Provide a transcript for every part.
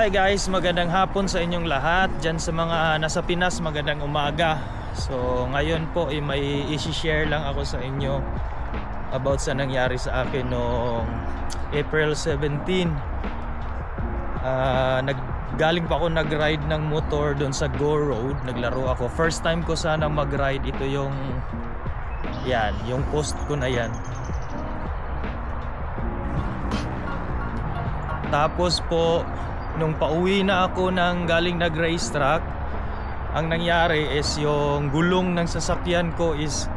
Hi guys, magandang hapon sa inyong lahat. Diyan sa mga nasa Pinas, magandang umaga. So ngayon po may i-share lang ako sa inyo about sa nangyari sa akin noong April 17. Galing pa ako nag-ride ng motor doon sa Go Road. Naglaro ako. First time ko sana mag-ride. Ito yung yung post ko na yan. Tapos po nung pauwi na ako ng galing nag-racetrack, ang nangyari is yung gulong ng sasakyan ko is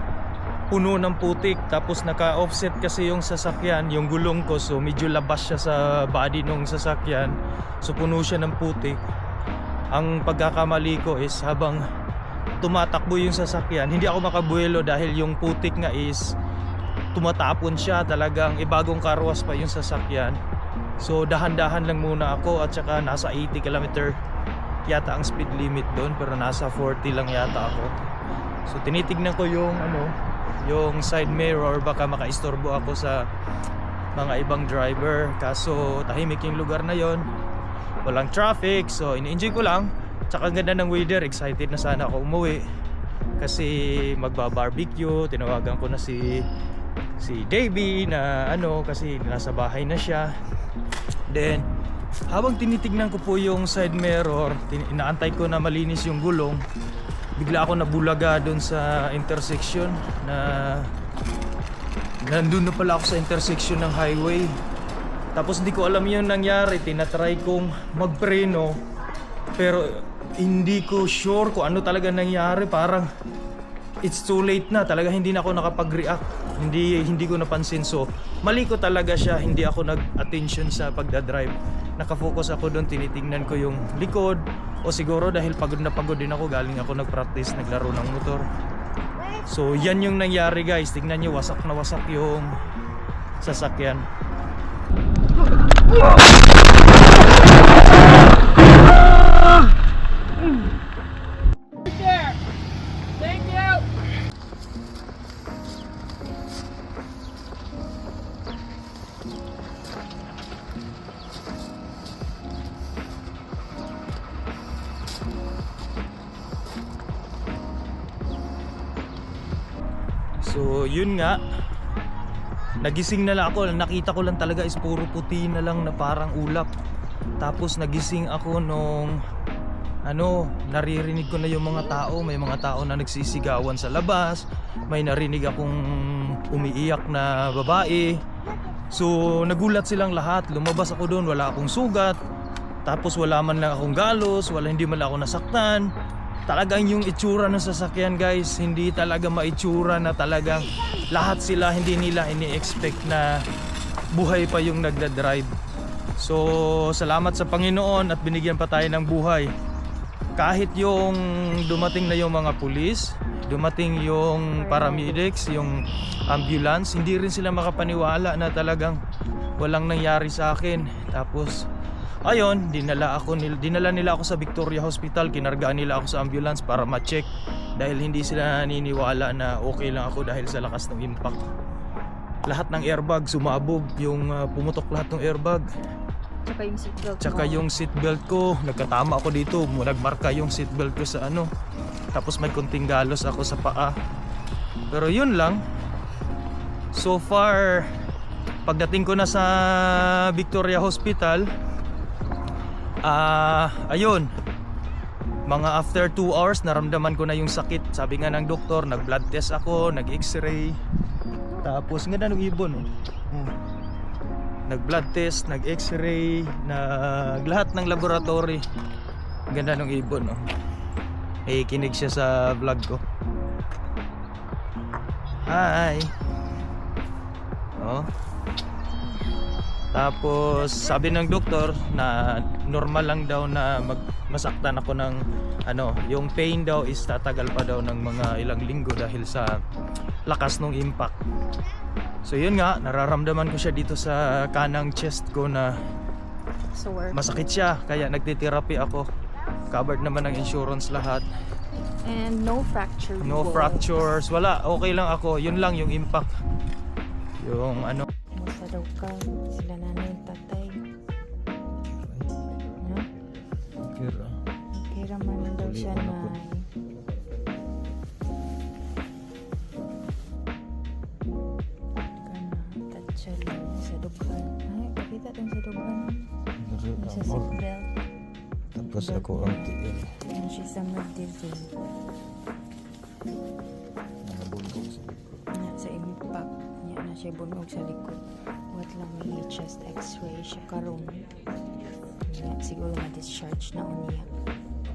puno ng putik. Tapos naka-offset kasi yung sasakyan, yung gulong ko, so medyo labas siya sa body ng sasakyan, so puno siya ng putik. Ang pagkakamali ko is habang tumatakbo yung sasakyan, hindi ako makabuelo dahil yung putik nga is tumatapon siya, talagang ibagong karwas pa yung sasakyan. So dahan-dahan lang muna ako, at saka nasa 80 km yata ang speed limit doon, pero nasa 40 lang yata ako. So tinitignan ko yung yung side mirror, baka makaistorbo ako sa mga ibang driver. Kaso tahimik yung lugar na yon, walang traffic, so ini-enjoy ko lang. Tsaka ganda ng weather, excited na sana ako umuwi kasi magba-barbecue. Tinawagan ko na si Davey na kasi nasa bahay na siya. Then habang tinitignan ko po yung side mirror, inaantay ko na malinis yung gulong, bigla ako nabulaga doon sa intersection na nandun na pala ako sa intersection ng highway. Tapos hindi ko alam yung nangyari. Tinatry kong magpreno pero hindi ko sure kung ano talaga nangyari. Parang it's too late na talaga, hindi na ako nakapag-react, hindi ko napansin. So mali ko talaga siya, hindi ako nag-attention sa pagdadrive. Nakafocus ako doon, tinitingnan ko yung likod, o siguro dahil pagod na pagod din ako, galing ako nag-practice, naglaro ng motor. So yan yung nangyari guys. Tingnan nyo, wasak na wasak yung sasakyan. So yun nga, nagising na lang ako. Nakita ko lang talaga is puro puti na lang na parang ulap. Tapos nagising ako nung naririnig ko na yung mga tao. May mga tao na nagsisigawan sa labas. May narinig akong umiiyak na babae. So nagulat silang lahat. Lumabas ako doon, wala akong sugat. Tapos wala man lang akong galos, hindi man lang ako nasaktan. Talagang yung itsura ng sasakyan guys, hindi talaga maitsura na talagang lahat sila hindi nila ini-expect na buhay pa yung nagdadrive. So salamat sa Panginoon at binigyan pa tayo ng buhay. Kahit yung dumating na yung mga pulis, dumating yung paramedics, yung ambulance, hindi rin sila makapaniwala na talagang walang nangyari sa akin. Tapos ayun, dinala nila ako sa Victoria Hospital. Kinargaan nila ako sa ambulance para ma-check dahil hindi sila naniniwala na okay lang ako dahil sa lakas ng impact. Lahat ng airbag sumabog, yung pumutok lahat ng airbag. Tsaka yung seatbelt ko, nagkatama ako dito, nagmarka yung seatbelt ko sa tapos may kunting galos ako sa paa. Pero yun lang. So far, pagdating ko na sa Victoria Hospital, ayun, mga after 2 hours naramdaman ko na yung sakit. Sabi nga ng doktor, nag-blood test ako, nag-x-ray. Tapos nga ng ibon, nag-blood test, nag-x-ray, lahat ng laboratory. Ganda ng ibon, kinig siya sa vlog ko. Hi. Tapos sabi ng doktor na normal lang daw na masaktan ako ng yung pain daw is tatagal pa daw ng mga ilang linggo dahil sa lakas ng impact. So yun nga, nararamdaman ko siya dito sa kanang chest ko na masakit siya, kaya nagtitherapy ako. Covered naman ng insurance lahat. And no fracture. No fractures, wala, okay lang ako. Yun lang yung impact. Yung Sa daw ka, sila nanay, tatay. Katong sa dugan. Sa Oh, seatbelt. tapos ako ang tiil. Ano siya sa mag-dizzy. Nabulgog sa likod. Sa impact. Niya na siya bunog sa likod. What lang may chest x-ray siya karon. Siguro ma-discharge na niya.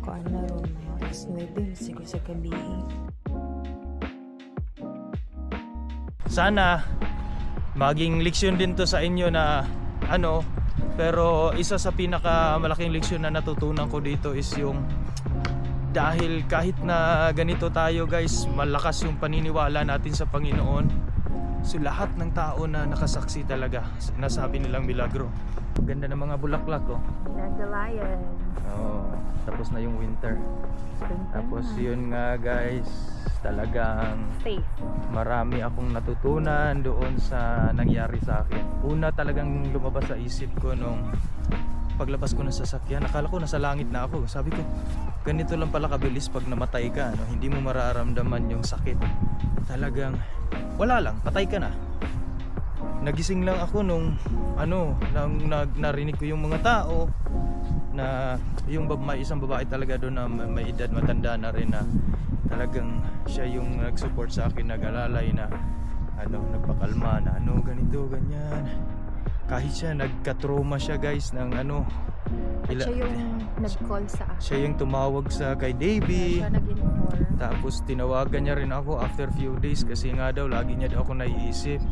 Kung ano ron, mga alas 9 siguro sa gabi. Sana maging leksyon din to sa inyo na ano, pero isa sa pinakamalaking leksyon na natutunan ko dito is yung dahil kahit na ganito tayo guys, malakas yung paniniwala natin sa Panginoon. So lahat ng tao na nakasaksi talaga, nasabi nilang milagro. Ganda ng mga bulaklak oh. Dandelion. Oh, tapos na yung winter. Tapos yun nga guys, talagang Faith. marami akong natutunan doon sa nangyari sa akin. Una talagang lumabas sa isip ko nung paglabas ko ng sasakyan, akala ko nasa langit na ako. Sabi ko, ganito lang pala kabilis pag namatay ka, no? Hindi mo mararamdaman yung sakit. Talagang wala lang, patay ka na. Nagising lang ako nung narinig ko yung mga tao na yung may isang babae talaga doon na may edad, matanda na rin, na talagang siya yung nag-support sa akin, nag-alalay na nagpakalma na ganito, ganyan. Kahit siya nagka-trauma siya guys ng At siya yung nag-call sa akin. siya yung tumawag sa kay Davey. Siya nag-inform. Tapos tinawagan niya rin ako after few days kasi nga daw lagi niya daw ako naiisip.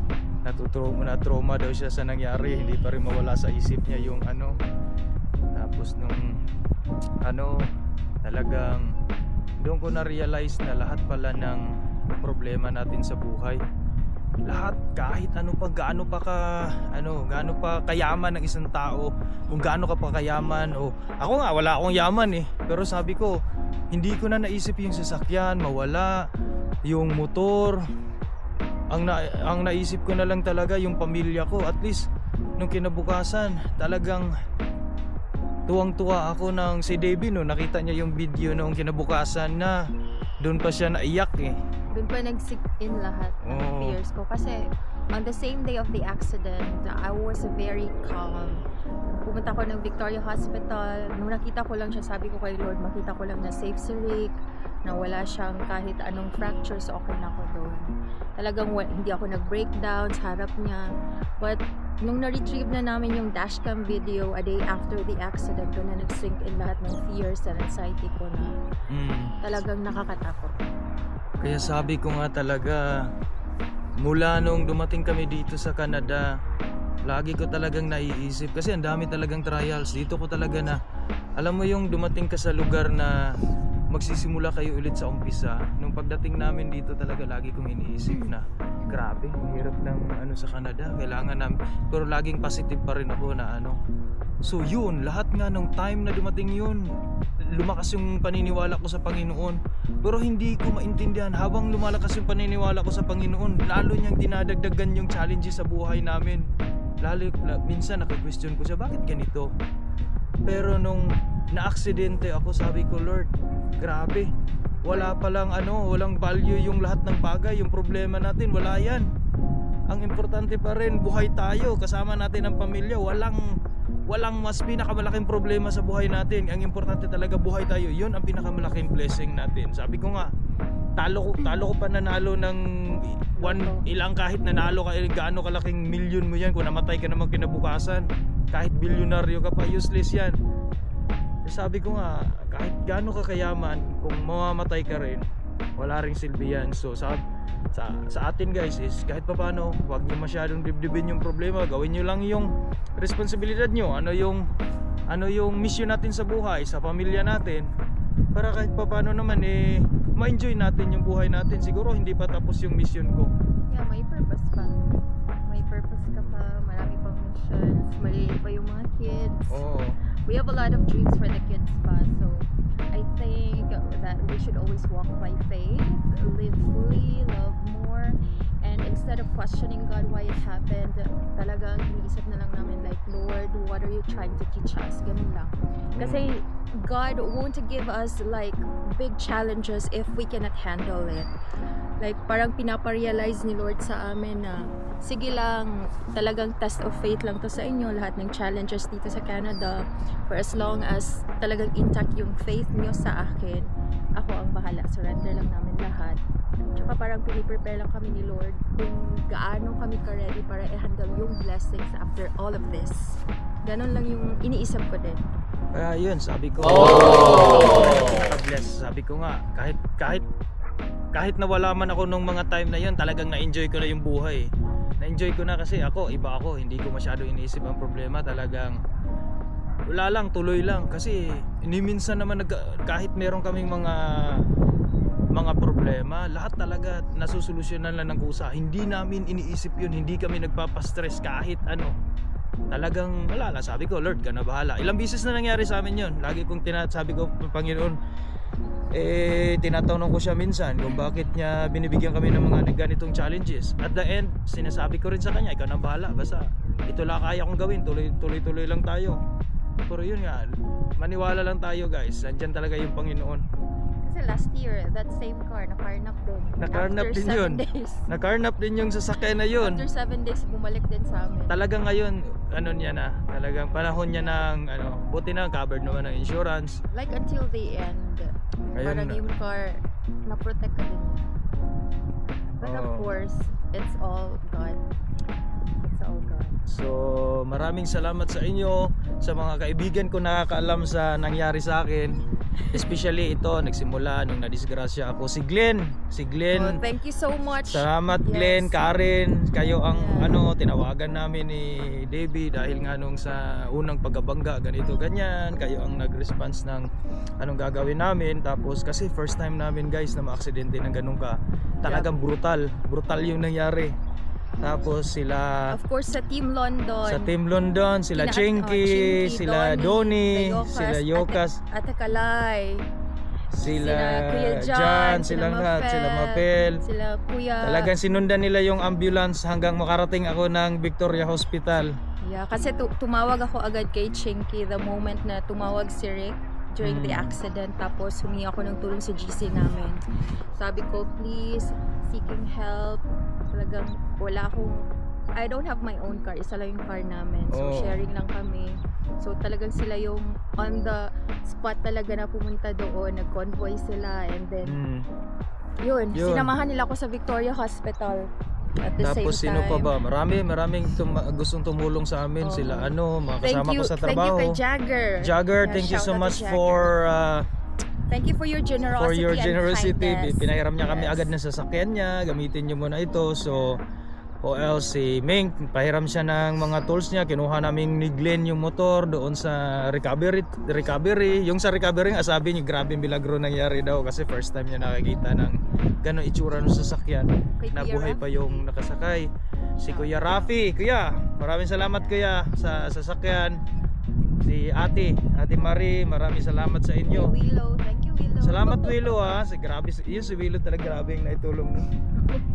Na-trauma daw siya sa nangyari, hindi pa rin mawala sa isip niya yung Tapos nung talagang doon ko na-realize na lahat pala ng problema natin sa buhay, lahat, kahit gaano pa kayaman ng isang tao, kung gaano ka pa kayaman, o ako nga wala akong yaman pero sabi ko hindi ko na naisip yung sasakyan mawala, yung motor, ang naisip ko na lang talaga yung pamilya ko. At least nung kinabukasan talagang tuwang-tuwa ako ng si Davey, no, nakita niya yung video nung kinabukasan na doon pa siya naiyak Doon pa nag-sink in lahat ng Oo. fears ko. Kasi on the same day of the accident, I was very calm. Pumunta ko ng Victoria Hospital. Nung nakita ko lang siya, sabi ko kay Lord, makita ko lang na safe si Rick, na wala siyang kahit anong fractures, okay na ako doon. Talagang hindi ako nag-breakdown sa harap niya. But nung na-retrieve na namin yung dashcam video a day after the accident, doon na nag-sink in lahat ng fears and anxiety ko na talagang nakakatakot. Kaya sabi ko nga talaga, mula nung dumating kami dito sa Canada, lagi ko talagang naiisip kasi ang dami talagang trials dito ko talaga na, alam mo yung dumating ka sa lugar na magsisimula kayo ulit sa umpisa. Nung pagdating namin dito talaga, lagi kong iniisip na grabe, ang hirap ng sa Canada, kailangan namin, pero laging positive pa rin ako na so yun, lahat nga nung time na dumating yun, lumakas yung paniniwala ko sa Panginoon. Pero hindi ko maintindihan, habang lumalakas yung paniniwala ko sa Panginoon, lalo niyang dinadagdagan yung challenges sa buhay namin. Minsan naka-question ko siya, bakit ganito? Pero nung na-aksidente ako, sabi ko, Lord, grabe, wala palang walang value yung lahat ng bagay, yung problema natin, wala yan. Ang importante pa rin, buhay tayo, kasama natin ang pamilya, walang mas pinakamalaking problema sa buhay natin. Ang importante talaga, buhay tayo, yun ang pinakamalaking blessing natin. Sabi ko nga, talo ko pa nanalo ng ilang, kahit nanalo ka, gaano kalaking milyon mo yan, kung namatay ka naman kinabukasan, kahit bilyonaryo ka pa, useless yan. Sabi ko nga, kahit gaano ka kayaman, kung mamamatay ka rin, wala ring silbi yan. So sa atin guys is kahit pa paano, huwag nyo masyadong dibdibin yung problema, gawin nyo lang yung responsibilidad nyo, ano yung mission natin sa buhay, sa pamilya natin, para kahit pa paano naman ma-enjoy natin yung buhay natin. Siguro hindi pa tapos yung mission ko. Yeah, may purpose pa. May purpose ka pa, marami pang missions, maliliit pa yung mga kids. Oo. We have a lot of dreams for the kids pa. So I think that we should always walk by faith, live fully, love more, and instead of questioning God why it happened, talagang iniisip na lang namin like, Lord, what are you trying to teach us? Ganun lang. Kasi God won't give us like big challenges if we cannot handle it. Like parang pinaparealize ni Lord sa amin na sige lang, talagang test of faith lang to sa inyo, lahat ng challenges dito sa Canada. For as long as talagang intact yung faith niyo sa akin, ako ang bahala. Surrender lang namin lahat. Tsaka parang piniprepare lang kami ni Lord kung gaano kami ka-ready para i-handle yung blessings after all of this. Ganon lang yung iniisip ko din. Kaya yun, sabi ko, bless. Sabi ko nga, kahit nawala man ako nung mga time na yun, talagang na-enjoy ko na yung buhay. Na-enjoy ko na kasi iba ako, hindi ko masyado iniisip ang problema, talagang wala lang, tuloy lang. Kasi minsan naman kahit meron kaming mga problema, lahat talaga nasusolusyonan lang ng kusa. Hindi namin iniisip yun, hindi kami nagpapastress kahit ano. Talagang wala lang, sabi ko, Lord ka na bahala. Ilang beses na nangyari sa amin yun. Lagi kong sabi ko, Panginoon, tinatanong ko siya minsan kung bakit niya binibigyan kami ng mga ganitong challenges. At the end, sinasabi ko rin sa kanya, ikaw na bahala, basta ito lang kaya kong gawin, tuloy lang tayo. Pero yun nga, maniwala lang tayo guys, nandyan talaga yung Panginoon. Kasi last year, that same car, nakarnap din. Nakarnap din yun. Nakarnap din yung sasakyan na yun. After 7 days, bumalik din sa amin. Talagang ngayon, niya na, talagang panahon niya ng, buti na, covered naman ng insurance. Like until the end, Ayun parang na. yung car, na-protect ka din niya. But of Oo. course, it's all God. It's all God. So maraming salamat sa inyo, sa mga kaibigan ko nakakaalam sa nangyari sa akin. Especially ito, nagsimula nung nadisgrasya ako. Si Glenn. Oh, thank you so much. Salamat Yes. Glenn, Karen. Kayo ang Yeah. tinawagan namin ni Davey dahil nga nung sa unang pagkabangga ganito ganyan. Kayo ang nag-response ng anong gagawin namin. Tapos kasi first time namin guys na maaksidente ng ganun ka. Talagang brutal yung nangyari. Tapos sila Of course, sa Team London. sa Team London, sila Chinky, Chinky, sila Donnie, the sila Yokas, Ate Kalay, sila Kuya Jan, sila sila lahat, sila Mapel. sila Kuya. Talagang sinundan nila yung ambulance hanggang makarating ako ng Victoria Hospital. Yeah, kasi tumawag ako agad kay Chinky the moment na tumawag si Rick during the accident. Tapos humingi ako ng tulong sa GC namin. Sabi ko, please, seeking help. Talagang wala akong, I don't have my own car, isa lang yung car namin, so Oh. sharing lang kami. So talagang sila yung on the spot talaga na pumunta doon, nag-convoy sila, and then yun, Yun. sinamahan nila ako sa Victoria Hospital at the Tapos same time. sino pa ba? Maraming gustong tumulong sa amin. Oo. Sila mga kasama ko sa Thank you trabaho. kay Jagger. Jagger, Yeah, thank you shout so out to much Jagger. Thank you for your generosity and generosity. kindness. Pinahiram niya kami Yes. agad ng sasakyan niya. Gamitin niyo muna ito. So, o else si Ming, pahiram siya ng mga tools niya. Kinuha namin ni Glenn yung motor doon sa recovery. Yung sa recovery, sabi niya, grabe milagro nangyari daw kasi first time niya nakikita ng gano'ng itsura ng sasakyan. Kay Kuya Nabuhay pa Rafi. yung nakasakay. Si Kuya Rafi. Kuya, maraming salamat kuya sa sasakyan. Si Ate Marie, maraming salamat sa inyo. Willow, thank you Willow. Salamat Willow si Willow talaga grabe yung naitulong mo.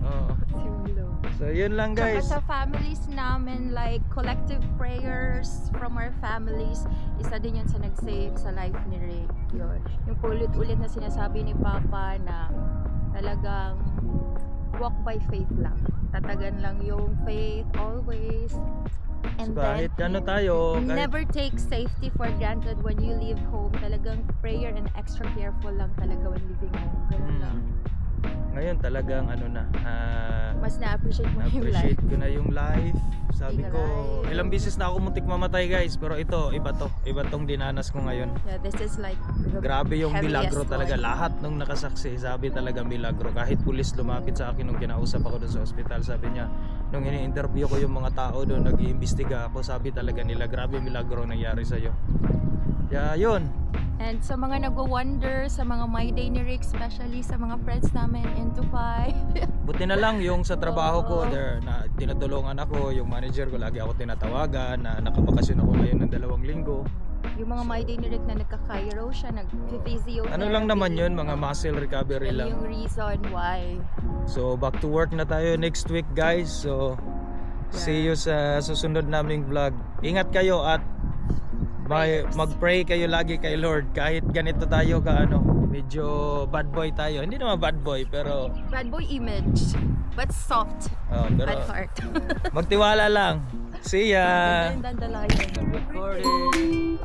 Oo. Si Willow. So yun lang Tsaka guys. sa families namin, like collective prayers from our families, isa din yun sa nag-save sa life ni Rick. Yun. Yung ulit-ulit na sinasabi ni Papa na talagang walk by faith lang. Tatagan lang yung faith always. And So, kahit ano tayo, never take safety for granted when you leave home. Talagang prayer and extra careful lang talaga when leaving home. Ganun lang. Ngayon talagang Mas na-appreciate mo yung life. na-appreciate ko na yung life. Sabi Being ko, alive. ilang beses na ako muntik mamatay guys, pero ito, iba tong dinanas ko ngayon. Yeah, this is like the Grabe yung heaviest milagro talaga. one. Lahat nung nakasaksi, sabi talaga milagro. Kahit pulis lumapit sa akin nung kinausap ako doon sa ospital, sabi niya, nung ini-interview ko yung mga tao doon, nag-iimbestiga ako, sabi talaga nila, grabe milagro nangyari sa'yo. Kaya yun. And sa mga nagwo-wonder, sa mga My Day ni Rick, especially sa mga friends namin in Dubai. Buti na lang yung sa trabaho ko, Oo. na tinutulungan ako, yung manager ko, lagi ako tinatawagan, na nakabakasyon ako ngayon ng 2 linggo. Yung mga My Day ni Rick na nagka-chiro siya, nag-physiotherapy. Ano lang naman yun, mga muscle recovery Yan lang. yung reason why. So back to work na tayo next week guys. So see you sa susunod naming vlog. Ingat kayo at Prayers. mag-pray kayo lagi kay Lord kahit ganito tayo ka medyo bad boy tayo. Hindi naman bad boy, pero Bad boy image, but soft pero at heart. magtiwala lang. See ya. Dandalayan. Recording.